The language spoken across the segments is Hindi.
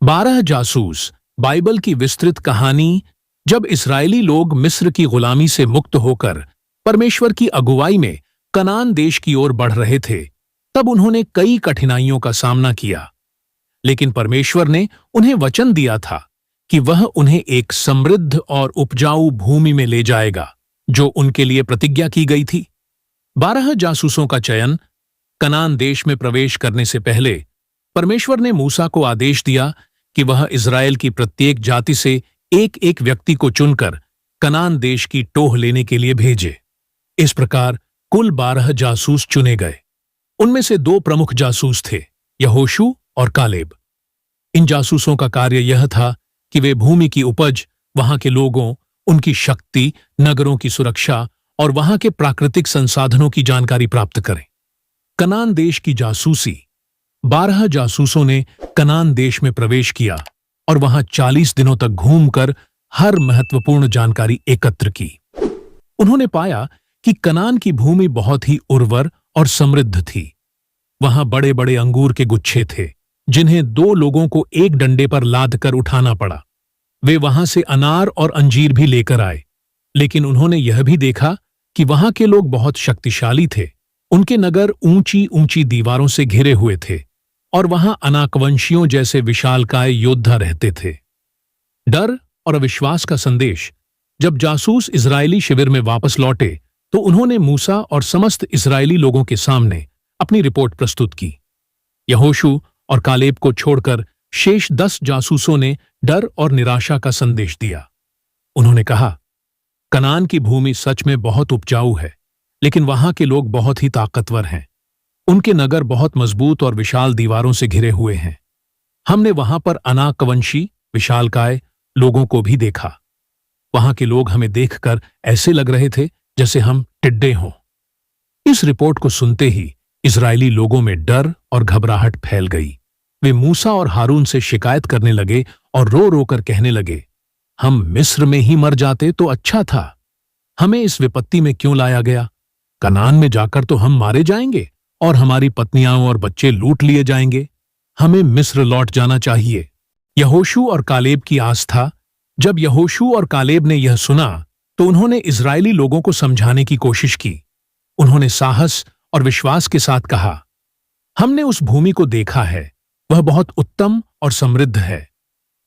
12 जासूस बाइबल की विस्तृत कहानी। जब इस्राएली लोग मिस्र की गुलामी से मुक्त होकर परमेश्वर की अगुवाई में कनान देश की ओर बढ़ रहे थे, तब उन्होंने कई कठिनाइयों का सामना किया। लेकिन परमेश्वर ने उन्हें वचन दिया था कि वह उन्हें एक समृद्ध और उपजाऊ भूमि में ले जाएगा, जो उनके लिए प्रतिज्ञा की गई थी। 12 जासूसों का चयन कनान देश में प्रवेश करने से पहले परमेश्वर ने मूसा को आदेश दिया कि वह इस्राएल की प्रत्येक जाति से एक एक व्यक्ति को चुनकर कनान देश की टोह लेने के लिए भेजे। इस प्रकार कुल 12 जासूस चुने गए। उनमें से 2 प्रमुख जासूस थे, यहोशू और कालेब। इन जासूसों का कार्य यह था कि वे भूमि की उपज, वहां के लोगों, उनकी शक्ति, नगरों की सुरक्षा और वहां के प्राकृतिक संसाधनों की जानकारी प्राप्त करें। कनान देश की जासूसी। 12 जासूसों ने कनान देश में प्रवेश किया और वहां 40 दिनों तक घूमकर हर महत्वपूर्ण जानकारी एकत्र की। उन्होंने पाया कि कनान की भूमि बहुत ही उर्वर और समृद्ध थी। वहां बड़े बड़े अंगूर के गुच्छे थे, जिन्हें 2 लोगों को एक डंडे पर लाद कर उठाना पड़ा। वे वहां से अनार और अंजीर भी लेकर आए, लेकिन उन्होंने यह भी देखा कि वहां के लोग बहुत शक्तिशाली थे। उनके नगर ऊंची ऊंची दीवारों से घिरे हुए थे और वहां अनाकवंशियों जैसे विशालकाय योद्धा रहते थे। डर और अविश्वास का संदेश। जब जासूस इजरायली शिविर में वापस लौटे तो उन्होंने मूसा और समस्त इजरायली लोगों के सामने अपनी रिपोर्ट प्रस्तुत की। यहोशू और कालेब को छोड़कर शेष 10 जासूसों ने डर और निराशा का संदेश दिया। उन्होंने कहा, कनान की भूमि सच में बहुत उपजाऊ है, लेकिन वहां के लोग बहुत ही ताकतवर हैं। उनके नगर बहुत मजबूत और विशाल दीवारों से घिरे हुए हैं। हमने वहां पर अनाकवंशी, विशालकाय लोगों को भी देखा। वहां के लोग हमें देखकर ऐसे लग रहे थे जैसे हम टिड्डे हों। इस रिपोर्ट को सुनते ही इजरायली लोगों में डर और घबराहट फैल गई। वे मूसा और हारून से शिकायत करने लगे और रो रो कर कहने लगे, हम मिस्र में ही मर जाते तो अच्छा था। हमें इस विपत्ति में क्यों लाया गया? कनान में जाकर तो हम मारे जाएंगे और हमारी पत्नियां और बच्चे लूट लिए जाएंगे। हमें मिस्र लौट जाना चाहिए। यहोशू और कालेब की आस था। जब यहोशू और कालेब ने यह सुना तो उन्होंने इजरायली लोगों को समझाने की कोशिश की। उन्होंने साहस और विश्वास के साथ कहा, हमने उस भूमि को देखा है, वह बहुत उत्तम और समृद्ध है।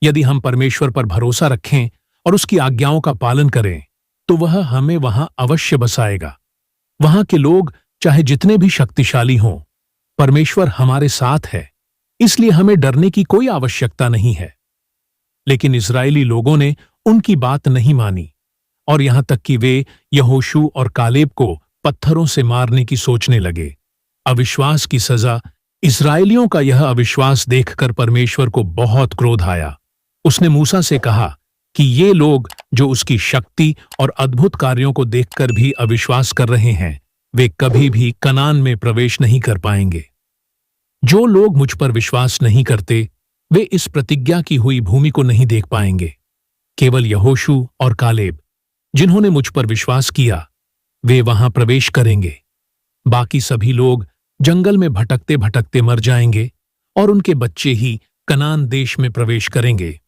यदि हम परमेश्वर पर भरोसा रखें और उसकी आज्ञाओं का पालन करें तो वह हमें वहां अवश्य बसाएगा। वहां के लोग चाहे जितने भी शक्तिशाली हों, परमेश्वर हमारे साथ है, इसलिए हमें डरने की कोई आवश्यकता नहीं है। लेकिन इजरायली लोगों ने उनकी बात नहीं मानी और यहां तक कि वे यहोशू और कालेब को पत्थरों से मारने की सोचने लगे। अविश्वास की सजा। इस्राएलियों का यह अविश्वास देखकर परमेश्वर को बहुत क्रोध आया। उसने मूसा से कहा कि ये लोग जो उसकी शक्ति और अद्भुत कार्यों को देखकर भी अविश्वास कर रहे हैं, वे कभी भी कनान में प्रवेश नहीं कर पाएंगे। जो लोग मुझ पर विश्वास नहीं करते, वे इस प्रतिज्ञा की हुई भूमि को नहीं देख पाएंगे। केवल यहोशू और कालेब, जिन्होंने मुझ पर विश्वास किया, वे वहां प्रवेश करेंगे। बाकी सभी लोग जंगल में भटकते भटकते मर जाएंगे और उनके बच्चे ही कनान देश में प्रवेश करेंगे।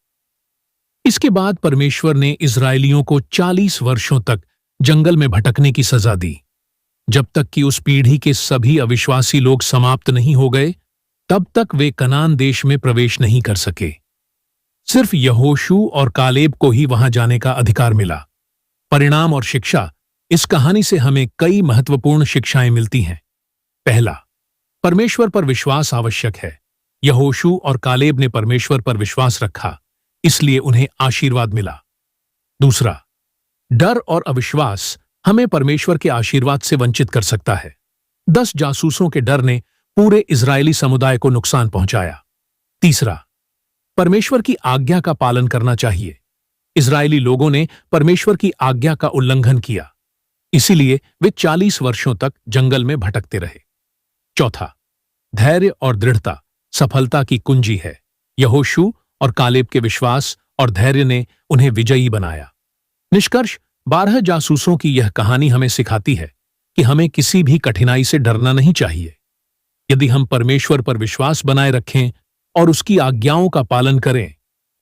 इसके बाद परमेश्वर ने इजरायलियों को 40 वर्षों तक जंगल में भटकने की सजा दी। जब तक कि उस पीढ़ी के सभी अविश्वासी लोग समाप्त नहीं हो गए, तब तक वे कनान देश में प्रवेश नहीं कर सके। सिर्फ यहोशू और कालेब को ही वहां जाने का अधिकार मिला। परिणाम और शिक्षा। इस कहानी से हमें कई महत्वपूर्ण शिक्षाएं मिलती हैं। पहला, परमेश्वर पर विश्वास आवश्यक है। यहोशू और कालेब ने परमेश्वर पर विश्वास रखा, इसलिए उन्हें आशीर्वाद मिला। दूसरा, डर और अविश्वास हमें परमेश्वर के आशीर्वाद से वंचित कर सकता है। 10 जासूसों के डर ने पूरे इजरायली समुदाय को नुकसान पहुंचाया। तीसरा, परमेश्वर की आज्ञा का पालन करना चाहिए। इजरायली लोगों ने परमेश्वर की आज्ञा का उल्लंघन किया, इसीलिए वे 40 वर्षों तक जंगल में भटकते रहे। चौथा, धैर्य और दृढ़ता सफलता की कुंजी है। यहोशू और कालेब के विश्वास और धैर्य ने उन्हें विजयी बनाया। निष्कर्ष, 12 जासूसों की यह कहानी हमें सिखाती है कि हमें किसी भी कठिनाई से डरना नहीं चाहिए। यदि हम परमेश्वर पर विश्वास बनाए रखें और उसकी आज्ञाओं का पालन करें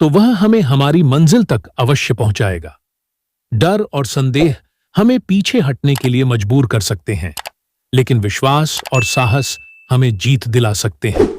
तो वह हमें हमारी मंजिल तक अवश्य पहुंचाएगा। डर और संदेह हमें पीछे हटने के लिए मजबूर कर सकते हैं, लेकिन विश्वास और साहस हमें जीत दिला सकते हैं।